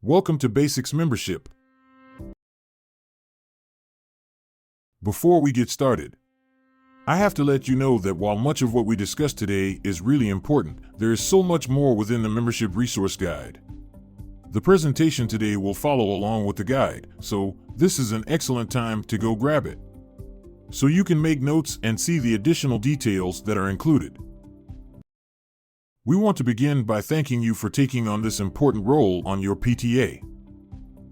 Welcome to Basics Membership. Before we get started, I have to let you know that while much of what we discuss today is really important, there is so much more within the Membership Resource Guide. The presentation today will follow along with the guide, so this is an excellent time to go grab it, so you can make notes and see the additional details that are included. We want to begin by thanking you for taking on this important role on your PTA.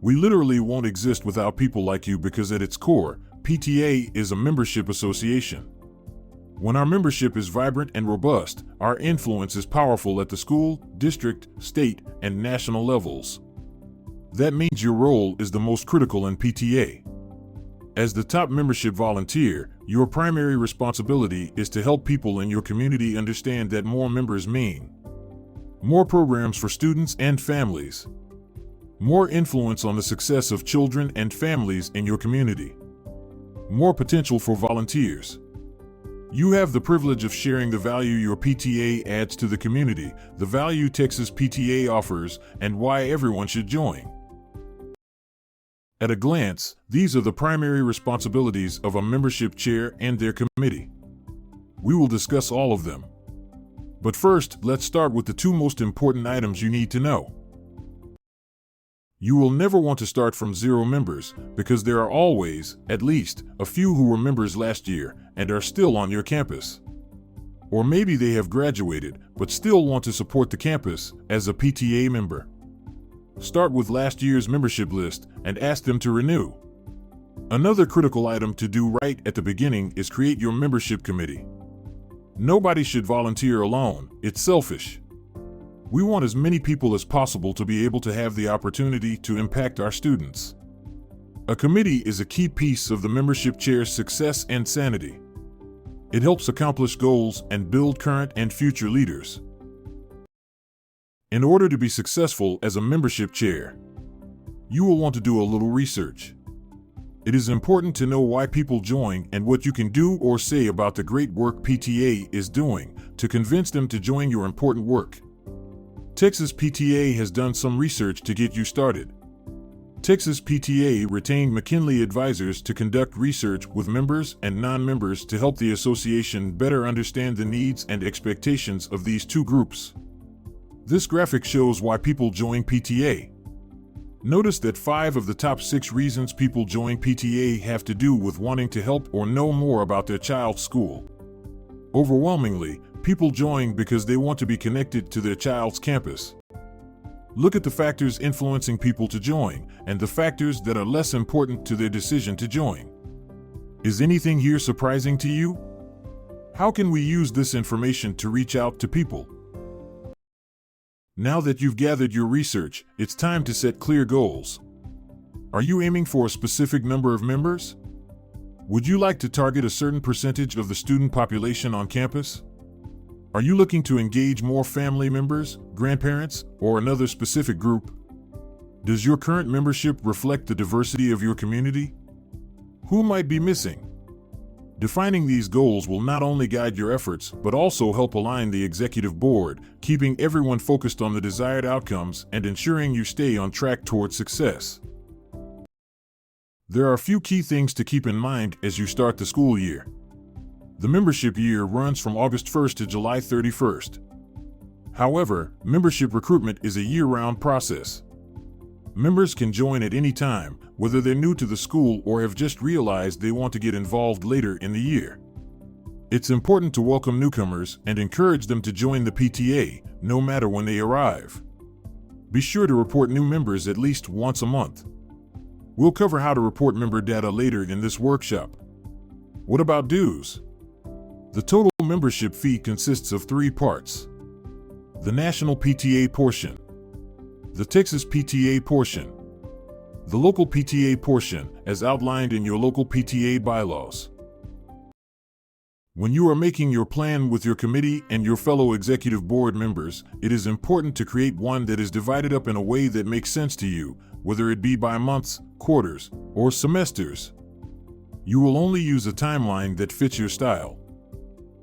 We literally won't exist without people like you because at its core, PTA is a membership association. When our membership is vibrant and robust, our influence is powerful at the school, district, state, and national levels. That means your role is the most critical in PTA. As the top membership volunteer, your primary responsibility is to help people in your community understand that more members mean more programs for students and families, more influence on the success of children and families in your community, more potential for volunteers. You have the privilege of sharing the value your PTA adds to the community, the value Texas PTA offers, and why everyone should join. At a glance, these are the primary responsibilities of a membership chair and their committee. We will discuss all of them. But first, let's start with the two most important items you need to know. You will never want to start from 0 members because there are always, at least, a few who were members last year and are still on your campus. Or maybe they have graduated but still want to support the campus as a PTA member. Start with last year's membership list and ask them to renew. Another critical item to do right at the beginning is create your membership committee. Nobody should volunteer alone, it's selfish. We want as many people as possible to be able to have the opportunity to impact our students. A committee is a key piece of the membership chair's success and sanity. It helps accomplish goals and build current and future leaders. In order to be successful as a membership chair, you will want to do a little research. It is important to know why people join and what you can do or say about the great work PTA is doing to convince them to join your important work. Texas PTA has done some research to get you started. Texas PTA retained McKinley advisors to conduct research with members and non-members to help the association better understand the needs and expectations of these two groups. This graphic shows why people join PTA. Notice that 5 of the top 6 reasons people join PTA have to do with wanting to help or know more about their child's school. Overwhelmingly, people join because they want to be connected to their child's campus. Look at the factors influencing people to join and the factors that are less important to their decision to join. Is anything here surprising to you? How can we use this information to reach out to people? Now that you've gathered your research, it's time to set clear goals. Are you aiming for a specific number of members? Would you like to target a certain percentage of the student population on campus? Are you looking to engage more family members, grandparents, or another specific group? Does your current membership reflect the diversity of your community? Who might be missing? Defining these goals will not only guide your efforts, but also help align the executive board, keeping everyone focused on the desired outcomes and ensuring you stay on track toward success. There are a few key things to keep in mind as you start the school year. The membership year runs from August 1st to July 31st. However, membership recruitment is a year-round process. Members can join at any time, whether they're new to the school or have just realized they want to get involved later in the year. It's important to welcome newcomers and encourage them to join the PTA, no matter when they arrive. Be sure to report new members at least once a month. We'll cover how to report member data later in this workshop. What about dues? The total membership fee consists of 3 parts. The National PTA portion, the Texas PTA portion, the local PTA portion, as outlined in your local PTA bylaws. When you are making your plan with your committee and your fellow executive board members, it is important to create one that is divided up in a way that makes sense to you, whether it be by months, quarters, or semesters. You will only use a timeline that fits your style.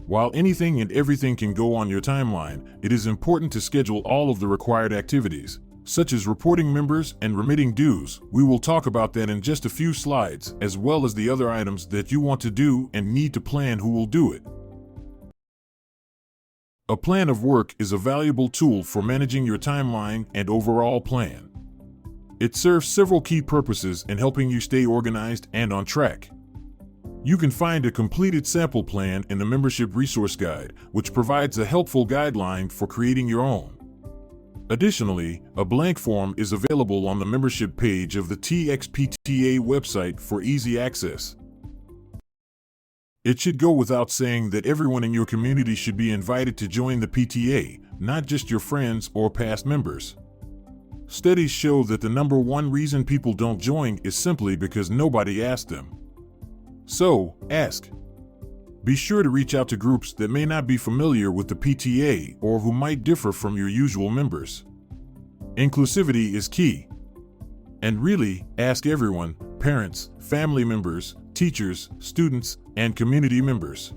While anything and everything can go on your timeline, it is important to schedule all of the required activities. such as reporting members and remitting dues. We will talk about that in just a few slides, as well as the other items that you want to do and need to plan who will do it. A plan of work is a valuable tool for managing your timeline and overall plan. It serves several key purposes in helping you stay organized and on track. You can find a completed sample plan in the Membership Resource Guide, which provides a helpful guideline for creating your own. Additionally, a blank form is available on the membership page of the TXPTA website for easy access. It should go without saying that everyone in your community should be invited to join the PTA, not just your friends or past members. Studies show that the number one reason people don't join is simply because nobody asked them. So, ask. Be sure to reach out to groups that may not be familiar with the PTA or who might differ from your usual members. Inclusivity is key. And really, ask everyone: parents, family members, teachers, students, and community members.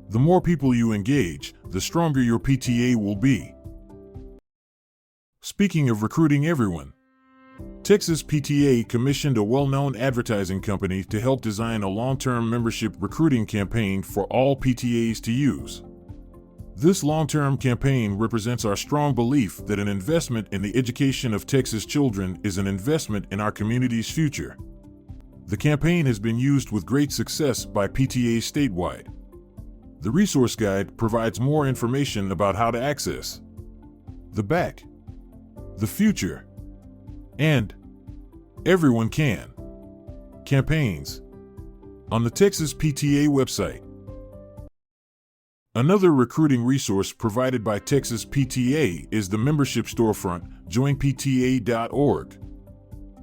The more people you engage, the stronger your PTA will be. Speaking of recruiting everyone, Texas PTA commissioned a well-known advertising company to help design a long-term membership recruiting campaign for all PTAs to use. This long-term campaign represents our strong belief that an investment in the education of Texas children is an investment in our community's future. The campaign has been used with great success by PTAs statewide. The resource guide provides more information about how to access the back, the future, and everyone can campaigns on the Texas PTA website. Another recruiting resource provided by Texas PTA is the membership storefront, joinpta.org.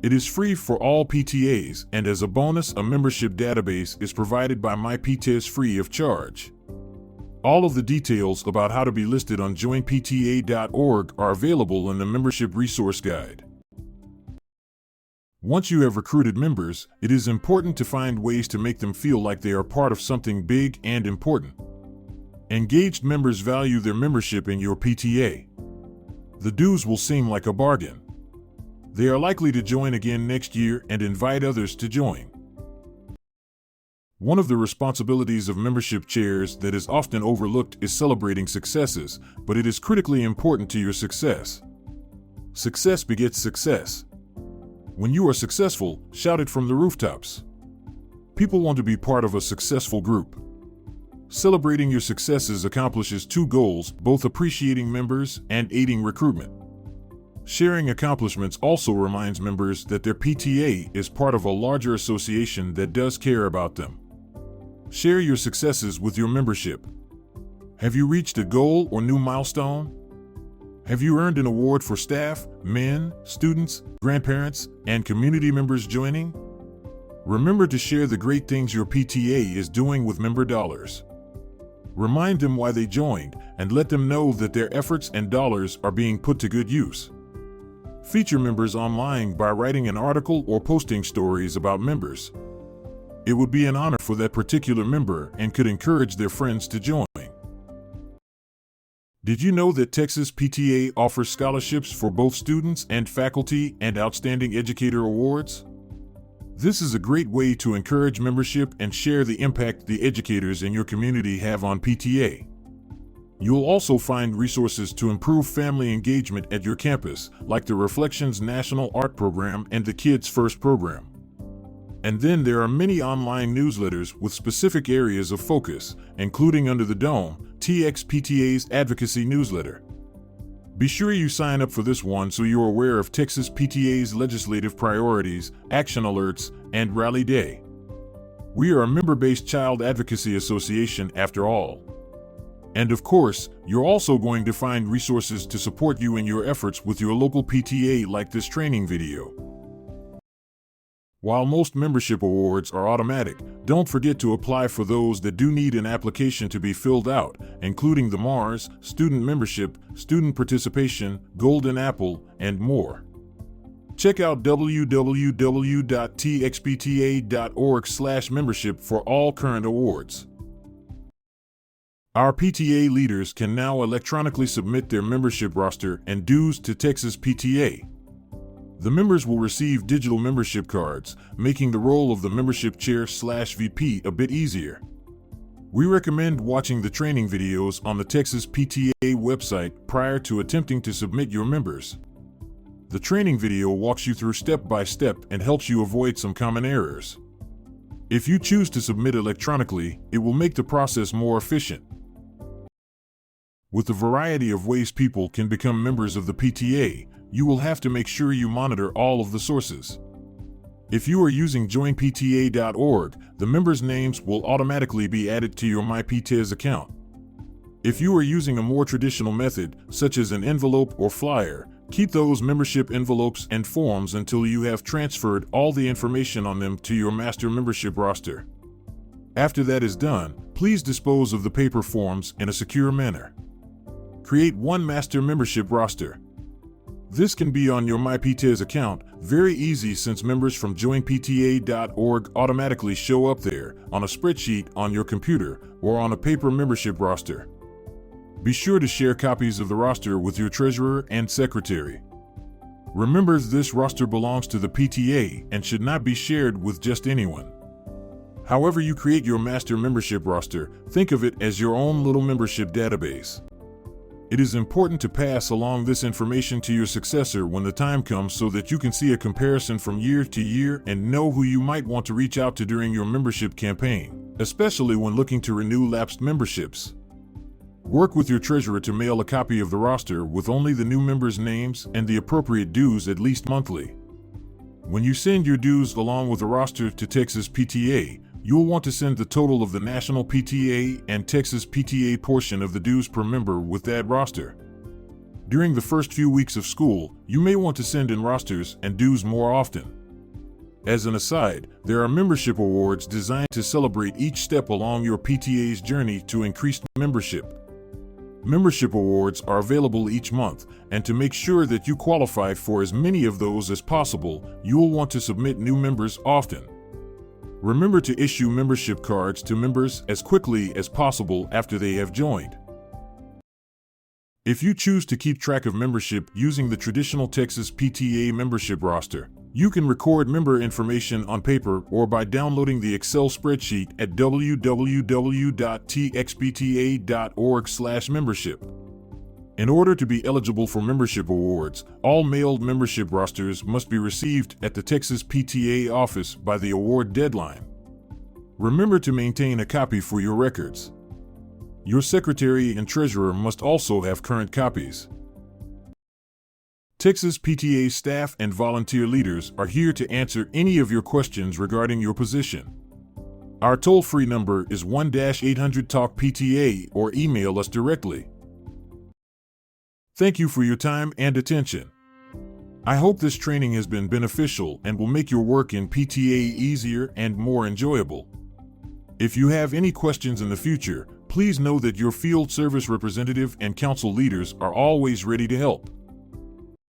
It is free for all PTAs, and as a bonus, a membership database is provided by MyPTAs free of charge. All of the details about how to be listed on joinpta.org are available in the Membership Resource Guide. Once you have recruited members, it is important to find ways to make them feel like they are part of something big and important. Engaged members value their membership in your PTA. The dues will seem like a bargain. They are likely to join again next year and invite others to join. One of the responsibilities of membership chairs that is often overlooked is celebrating successes, but it is critically important to your success. Success begets success. When you are successful, shout it from the rooftops. People want to be part of a successful group. Celebrating your successes accomplishes two goals, both appreciating members and aiding recruitment. Sharing accomplishments also reminds members that their PTA is part of a larger association that does care about them. Share your successes with your membership. Have you reached a goal or new milestone? Have you earned an award for staff, men, students, grandparents, and community members joining? Remember to share the great things your PTA is doing with member dollars. Remind them why they joined and let them know that their efforts and dollars are being put to good use. Feature members online by writing an article or posting stories about members. It would be an honor for that particular member and could encourage their friends to join. Did you know that Texas PTA offers scholarships for both students and faculty and Outstanding Educator Awards? This is a great way to encourage membership and share the impact the educators in your community have on PTA. You'll also find resources to improve family engagement at your campus, like the Reflections National Art Program and the Kids First program. And then there are many online newsletters with specific areas of focus, including Under the Dome, TXPTA's advocacy newsletter. Be sure you sign up for this one so you're aware of Texas PTA's legislative priorities, action alerts, and rally day. We are a member-based child advocacy association after all. And of course, you're also going to find resources to support you in your efforts with your local PTA, like this training video. While most membership awards are automatic, don't forget to apply for those that do need an application to be filled out, including the MARS, Student Membership, Student Participation, Golden Apple, and more. Check out www.txpta.org/membership for all current awards. Our PTA leaders can now electronically submit their membership roster and dues to Texas PTA. The members will receive digital membership cards, making the role of the membership chair/VP a bit easier. We recommend watching the training videos on the Texas PTA website prior to attempting to submit your members. The training video walks you through step by step and helps you avoid some common errors. If you choose to submit electronically, it will make the process more efficient. With the variety of ways people can become members of the PTA, you will have to make sure you monitor all of the sources. If you are using joinpta.org, the members' names will automatically be added to your MyPTAs account. If you are using a more traditional method, such as an envelope or flyer, keep those membership envelopes and forms until you have transferred all the information on them to your master membership roster. After that is done, please dispose of the paper forms in a secure manner. Create one master membership roster. This can be on your MyPTAs account, very easy since members from joinpta.org automatically show up there, on a spreadsheet on your computer, or on a paper membership roster. Be sure to share copies of the roster with your treasurer and secretary. Remember, this roster belongs to the PTA and should not be shared with just anyone. However you create your master membership roster, think of it as your own little membership database. It is important to pass along this information to your successor when the time comes so that you can see a comparison from year to year and know who you might want to reach out to during your membership campaign, especially when looking to renew lapsed memberships. Work with your treasurer to mail a copy of the roster with only the new members' names and the appropriate dues at least monthly. When you send your dues along with the roster to Texas PTA, you will want to send the total of the National PTA and Texas PTA portion of the dues per member with that roster. During the first few weeks of school, you may want to send in rosters and dues more often. As an aside, there are membership awards designed to celebrate each step along your PTA's journey to increased membership. Membership awards are available each month, and to make sure that you qualify for as many of those as possible, you will want to submit new members often. Remember to issue membership cards to members as quickly as possible after they have joined. If you choose to keep track of membership using the traditional Texas PTA membership roster, you can record member information on paper or by downloading the Excel spreadsheet at www.txpta.org/membership. In order to be eligible for membership awards, all mailed membership rosters must be received at the Texas PTA office by the award deadline. Remember to maintain a copy for your records. Your secretary and treasurer must also have current copies. Texas PTA staff and volunteer leaders are here to answer any of your questions regarding your position. Our toll-free number is 1-800-TALK-PTA or email us directly. Thank you for your time and attention. I hope this training has been beneficial and will make your work in PTA easier and more enjoyable. If you have any questions in the future, please know that your field service representative and council leaders are always ready to help.